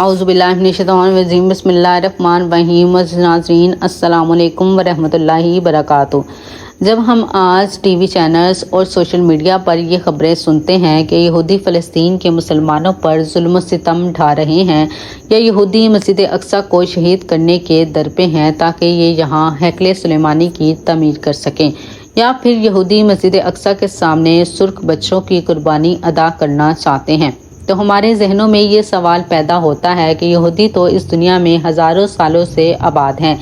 औज़ुबिल्लाहिमिनश्शैतानिर्रजीम बिस्मिल्लाहिर्रहमानिर्रहीम। नाज़रीन अस्सलाम वालेकुम वरहमतुल्लाहि वबरकातुहू। जब हम आज टीवी चैनल्स और सोशल मीडिया पर ये खबरें सुनते हैं कि यहूदी फ़लस्तीन के मुसलमानों पर जुल्म सितम ढा रहे हैं या यहूदी मस्जिद अक्सा को शहीद करने के दरपे हैं ताकि ये यहाँ हैकले सुलेमानी की तमीर कर सकें, या फिर यहूदी मस्जिद अक्सा के सामने सुर्ख बच्चों की कुर्बानी अदा करना चाहते हैं, तो हमारे जहनों में ये सवाल पैदा होता है कि यहूदी तो इस दुनिया में हज़ारों सालों से आबाद हैं।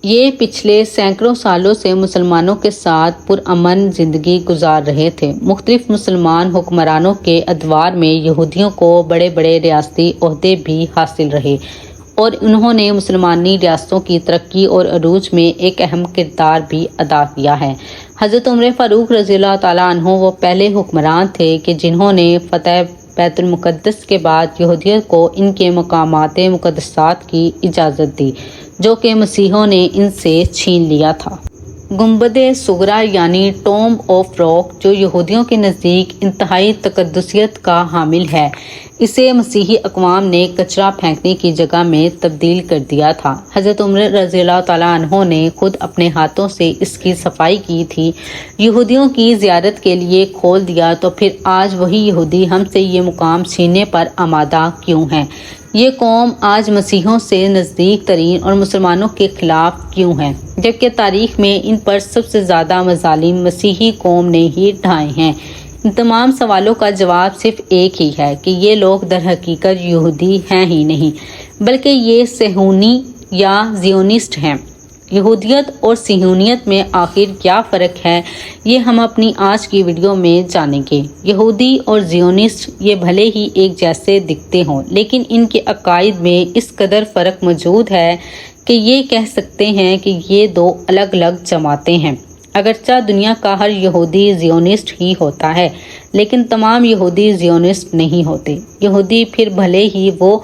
ये पिछले सैकड़ों सालों से मुसलमानों के साथ पुरअमन ज़िंदगी गुजार रहे थे। मुख्तलिफ मुसलमान हुक्मरानों के अदवार में यहूदियों को बड़े बड़े रियासती ओहदे भी हासिल रहे और उन्होंने मुसलमानी रियासतों की तरक्की और अरूज में एक अहम किरदार भी अदा किया है। हज़रत उमर फ़ारूक रज़ियल्लाहु ताला अन्हु वो पहले हुक्मरान थे कि जिन्होंने फ़तह बैतुल मुक़द्दस के बाद यहूदियों को इनके मकामात मुक़द्दसात की इजाज़त दी, जो कि मसीहों ने इनसे छीन लिया था। गुंबद-ए सुगरा यानी टॉम्ब ऑफ रॉक, जो यहूदियों के नज़दीक इंतहाई तकद्दुसियत का हामिल है, इसे मसीही अक़वाम ने कचरा फेंकने की जगह में तब्दील कर दिया था। हज़रत उमर रज़ियल्लाहु ताला अन्हु ने खुद अपने हाथों से इसकी सफाई की थी, यहूदियों की ज़ियारत के लिए खोल दिया, तो फिर आज वही यहूदी हमसे ये मुकाम छीनने पर आमादा क्यों हैं? ये कौम आज मसीहों से नज़दीक तरीन और मुसलमानों के खिलाफ क्यों है, जबकि तारीख में इन पर सबसे ज़्यादा मज़ालिम मसीही कौम ने ही ढाए हैं? इन तमाम सवालों का जवाब सिर्फ एक ही है कि ये लोग दर हकीकत यहूदी हैं ही नहीं, बल्कि ये सहूनी या ज़ियोनिस्ट हैं। यहूदियत और सिहूनियत में आखिर क्या फ़र्क है, ये हम अपनी आज की वीडियो में जानेंगे। यहूदी और ज़ियोनिस्ट ये भले ही एक जैसे दिखते हों, लेकिन इनके अकायद में इस कदर फ़र्क मौजूद है कि ये कह सकते हैं कि ये दो अलग अलग जमातें हैं। अगरचा दुनिया का हर यहूदी ज़ियोनिस्ट ही होता है, लेकिन तमाम यहूदी ज़ियोनिस्ट नहीं होते। यहूदी फिर भले ही वो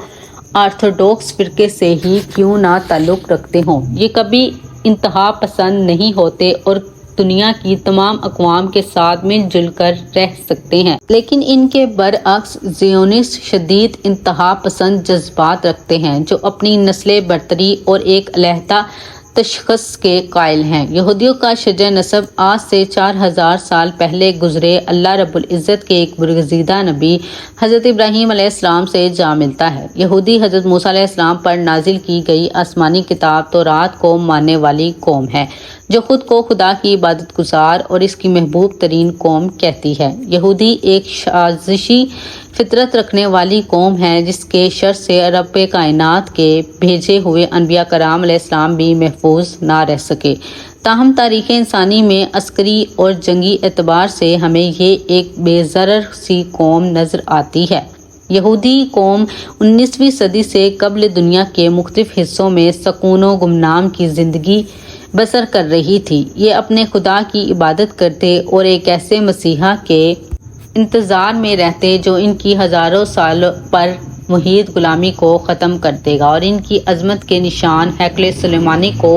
ऑर्थोडॉक्स फ़िरके से ही क्यों ना ताल्लुक़ रखते हों, ये कभी इंतहा पसंद नहीं होते और दुनिया की तमाम अक़वाम के साथ मिलजुल कर रह सकते हैं। लेकिन इनके बरअक्स ज़ियोनिस्ट शदीद इंतहा पसंद जज्बात रखते हैं, जो अपनी नस्ल बरतरी और एक अलहदा तशख़्ख़ुस के कायल हैं। यहूदियों का शजर नसब आज से 4000 साल पहले गुजरे अल्लाह रब्बुल इज़्ज़त के एक बरगज़ीदा नबी हज़रत इब्राहीम अलैहिस्सलाम से जा मिलता है। यहूदी हज़रत मूसा अलैहिस्सलाम पर नाजिल की गई आसमानी किताब तौरात को मानने वाली कौम है, जो खुद को खुदा की इबादत गुजार और इसकी महबूब तरीन कौम कहती है। यहूदी एक साजिशी फितरत रखने वाली कौम है, जिसके शर से रब कायनात के भेजे हुए अनबिया कराम अलैहिस्सलाम भी महफूज ना रह सके। ताहम तारीख़ इंसानी में अस्करी और जंगी एतबार से हमें ये एक बेज़रर सी कौम नज़र आती है। यहूदी कौम 19वीं सदी से कबल दुनिया के मुख्तलिफ हिस्सों में सकून व गुमनाम की ज़िंदगी बसर कर रही थी। ये अपने खुदा की इबादत करते और एक ऐसे मसीहा के इंतज़ार में रहते जो इनकी हज़ारों साल पर मुहीत गुलामी को ख़त्म कर देगा और इनकी अज़मत के निशान हैकले सुलेमानी को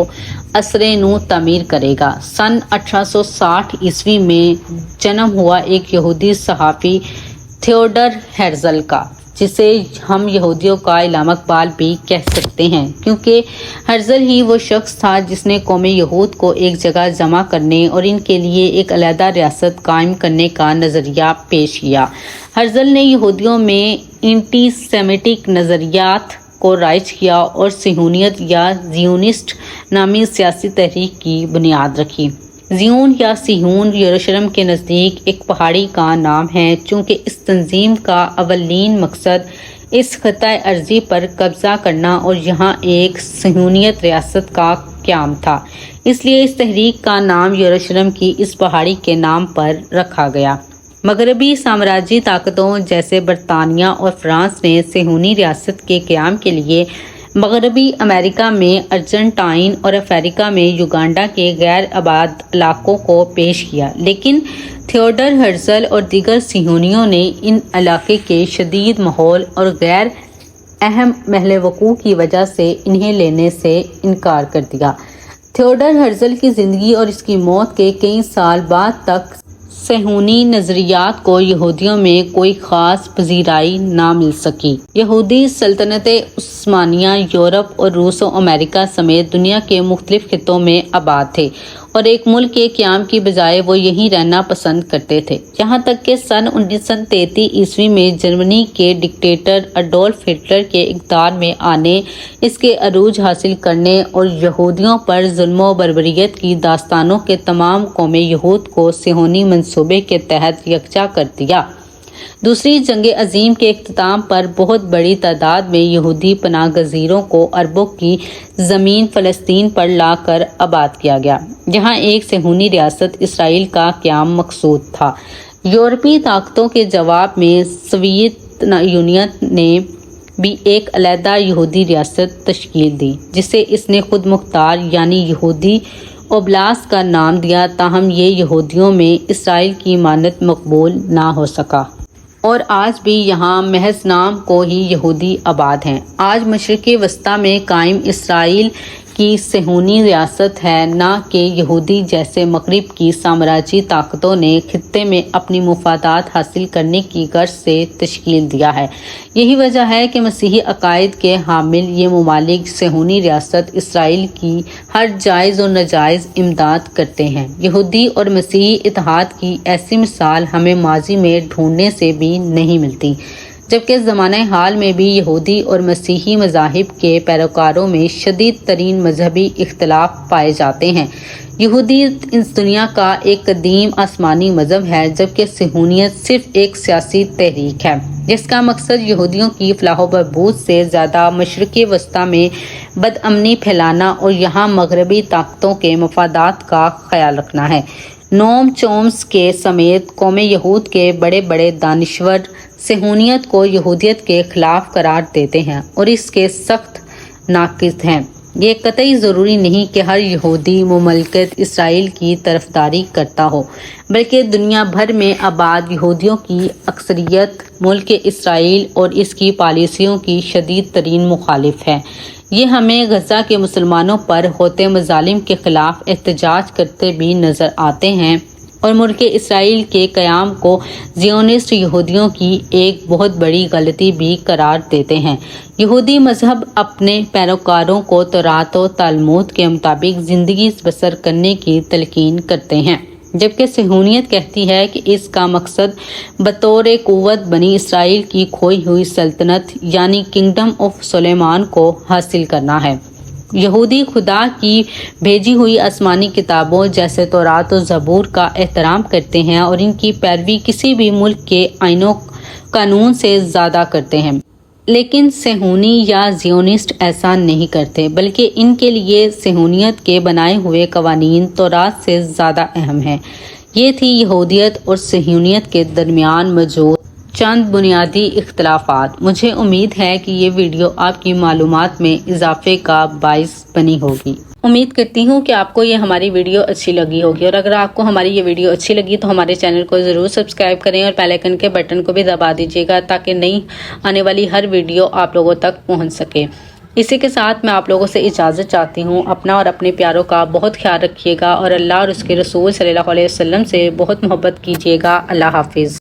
असरे नू तमीर करेगा। सन 1860 ईस्वी में जन्म हुआ एक यहूदी सहाफ़ी थियोडर हेर्ज़ल का, जिसे हम यहूदियों का इमाम इकबाल भी कह सकते हैं, क्योंकि हेर्ज़ल ही वो शख्स था जिसने कौम यहूद को एक जगह जमा करने और इनके लिए एक अलहदा रियासत कायम करने का नज़रिया पेश किया। हेर्ज़ल ने यहूदियों में एंटी सेमिटिक नज़रियात को राइज किया और सिहूनियत या ज़ियोनिस्ट नामी सियासी तहरीक की बुनियाद रखी। ज़ियोन या सिहून यरूशलेम के नज़दीक एक पहाड़ी का नाम है, चूँकि इस तंजीम का अवलीन मकसद इस खित्ता अर्ज़ी पर कब्ज़ा करना और यहाँ एक सिहूनियत रियासत का क़याम था, इसलिए इस तहरीक का नाम यरूशलेम की इस पहाड़ी के नाम पर रखा गया। मगरबी साम्राज्यी ताकतों जैसे बरतानिया और फ्रांस ने सिहूनी रियासत के क़याम के लिए मगरबी अमेरिका में अर्जेंटाइन और अफ्रीका में युगांडा के गैर आबाद इलाकों को पेश किया, लेकिन थियोडर हेर्ज़ल और दीगर सिहूनियों ने इन इलाके के शदीद माहौल और गैर अहम महल वकू की वजह से इन्हें लेने से इनकार कर दिया। थियोडर हेर्ज़ल की ज़िंदगी और इसकी मौत के कई साल बाद तक صہیونی نظریات کو یہودیوں میں کوئی خاص پذیرائی نہ مل سکی۔ یہودی سلطنت عثمانیہ یورپ اور روس و امریکہ سمیت دنیا کے مختلف خطوں میں آباد تھے اور ایک ملک کے قیام کی بجائے وہ یہیں رہنا پسند کرتے تھے، یہاں تک کہ سن 1933 عیسوی میں جرمنی کے ڈکٹیٹر اڈولف ہٹلر کے اقتدار میں آنے، اس کے عروج حاصل کرنے اور یہودیوں پر ظلم و بربریت کی داستانوں کے تمام قوم یہود کو صہیونی منصوبے کے تحت یکجا کر دیا۔ دوسری جنگ عظیم کے اختتام پر بہت بڑی تعداد میں یہودی پناہ گزینوں کو عربوں کی زمین فلسطین پر لا کر آباد کیا گیا، جہاں ایک صہیونی ریاست اسرائیل کا قیام مقصود تھا۔ یورپی طاقتوں کے جواب میں سوویت یونین نے بھی ایک علیحدہ یہودی ریاست تشکیل دی، جسے اس نے خود مختار یعنی یہودی اوبلاست کا نام دیا، تاہم یہ یہودیوں میں اسرائیل کی مانند مقبول نہ ہو سکا اور آج بھی یہاں محض نام کو ہی یہودی آباد ہیں۔ آج مشرق وسطیٰ میں قائم اسرائیل کی صہیونی ریاست ہے، نہ کہ یہودی جیسے مغرب کی سامراجی طاقتوں نے خطے میں اپنی مفادات حاصل کرنے کی غرض سے تشکیل دیا ہے۔ یہی وجہ ہے کہ مسیحی عقائد کے حامل یہ ممالک صہیونی ریاست اسرائیل کی ہر جائز اور ناجائز امداد کرتے ہیں۔ یہودی اور مسیحی اتحاد کی ایسی مثال ہمیں ماضی میں ڈھونڈنے سے بھی نہیں ملتی، جبکہ زمانہ حال میں بھی یہودی اور مسیحی مذاہب کے پیروکاروں میں شدید ترین مذہبی اختلاف پائے جاتے ہیں۔ یہودیت اس دنیا کا ایک قدیم آسمانی مذہب ہے، جبکہ صہیونیت صرف ایک سیاسی تحریک ہے جس کا مقصد یہودیوں کی فلاح و بہبود سے زیادہ مشرق وسطیٰ میں بدامنی پھیلانا اور یہاں مغربی طاقتوں کے مفادات کا خیال رکھنا ہے۔ نوم چومسکی سمیت قوم یہود کے بڑے بڑے دانشور صہیونیت کو یہودیت کے خلاف قرار دیتے ہیں اور اس کے سخت ناقد ہیں۔ یہ قطعی ضروری نہیں کہ ہر یہودی مملکت اسرائیل کی طرفداری کرتا ہو، بلکہ دنیا بھر میں آباد یہودیوں کی اکثریت ملک اسرائیل اور اس کی پالیسیوں کی شدید ترین مخالف ہے۔ یہ ہمیں غزہ کے مسلمانوں پر ہوتے مظالم کے خلاف احتجاج کرتے بھی نظر آتے ہیں اور ملک اسرائیل کے قیام کو زیونسٹ یہودیوں کی ایک بہت بڑی غلطی بھی قرار دیتے ہیں۔ یہودی مذہب اپنے پیروکاروں کو تورات و تلمود کے مطابق زندگی بسر کرنے کی تلقین کرتے ہیں، جبکہ صہیونیت کہتی ہے کہ اس کا مقصد بطور قوت بنی اسرائیل کی کھوئی ہوئی سلطنت یعنی کنگڈم آف سلیمان کو حاصل کرنا ہے۔ یہودی خدا کی بھیجی ہوئی آسمانی کتابوں جیسے تورات و زبور کا احترام کرتے ہیں اور ان کی پیروی کسی بھی ملک کے آئین و قانون سے زیادہ کرتے ہیں، لیکن صہیونی یا زیونسٹ ایسا نہیں کرتے، بلکہ ان کے لیے صہیونیت کے بنائے ہوئے قوانین تورات سے زیادہ اہم ہیں۔ یہ تھی یہودیت اور صہیونیت کے درمیان موجود چند بنیادی اختلافات۔ مجھے امید ہے کہ یہ ویڈیو آپ کی معلومات میں اضافے کا باعث بنی ہوگی۔ امید کرتی ہوں کہ آپ کو یہ ہماری ویڈیو اچھی لگی ہوگی، اور اگر آپ کو ہماری یہ ویڈیو اچھی لگی تو ہمارے چینل کو ضرور سبسکرائب کریں اور بیل آئیکن کے بٹن کو بھی دبا دیجیے گا تاکہ نئی آنے والی ہر ویڈیو آپ لوگوں تک پہنچ سکے۔ اسی کے ساتھ میں آپ لوگوں سے اجازت چاہتی ہوں۔ اپنا اور اپنے پیاروں کا بہت خیال رکھیے گا اور اللہ اور اس کے رسول صلی اللہ علیہ وسلم سے بہت محبت کیجیے گا۔ اللہ حافظ۔